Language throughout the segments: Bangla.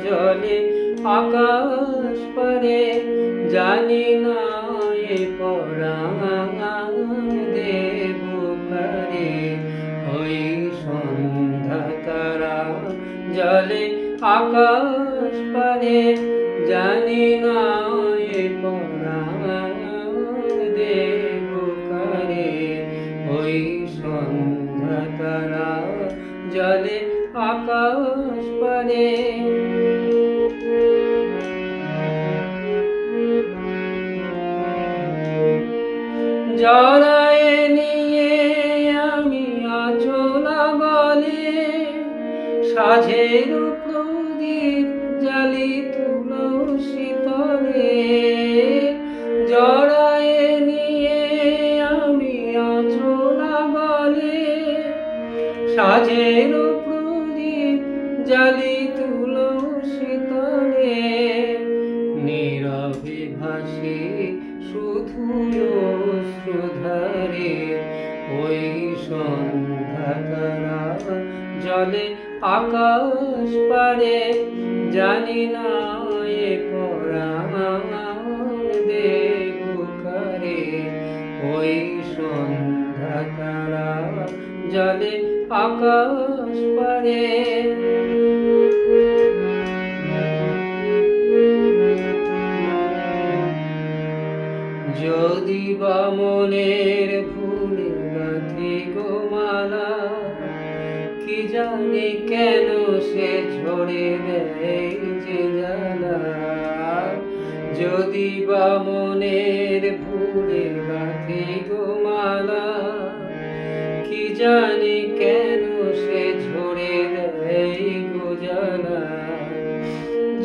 জলে আকাশ পারে, জানি না এ পরাণ দেব কারে। ওই সন্ধ্যা তারা জলে আকাশ পারে, জানি না এ পরাণ দেব কারে। ওই সন্ধ্যা তারা জলে আকাশ পারে। জড়ায়ে নিয়ে আমি আচলা বলে, সাঝের প্রদীপ জ্বালি তুলসী তলে। জড়ায়ে নিয়ে আমি আচলা বলে, সাঝের প্রদীপ জ্বালি তুলসী তলে। নীরবে ভাসি শুধু অশ্রুধারে, ওই সন্ধ্যা তারা জলে আকাশ পারে, জানি না এ পরাণ দেব কারে। ওই সন্ধ্যা তারা জলে আকাশ পারে। যদি বা মনের ফুলে গাঁথি গো মালা, কি জানি কেন সে ঝরে দেয় যে জ্বালা। যদি বা মনের ফুলে গাঁথি গো মালা, কি জানি কেন সে ঝরে দেয় গো জ্বালা।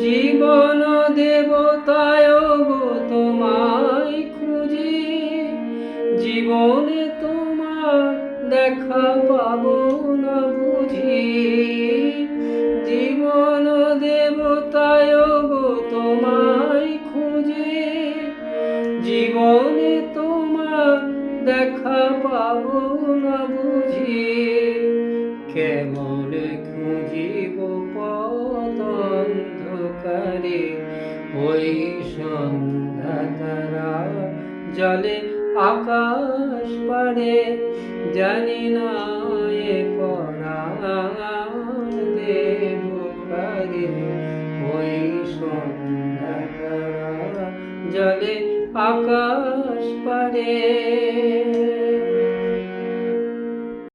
জীবন দেবতায় গো তোমায় খুঁজি, জীবনে তোমার দেখা পাবো না বুঝি। জীবন দেবতায় গো তোমায় খুঁজি, জীবনে তোমার দেখা পাবো না বুঝি। কেমন খুঁজিব পথ অন্ধকারে, ওই সন্ধ্যা তারা জলে আকাশ পারে, জানি না এ পরাণ দেব কারে। ওই সন্ধ্যা তারা জলে আকাশ পারে।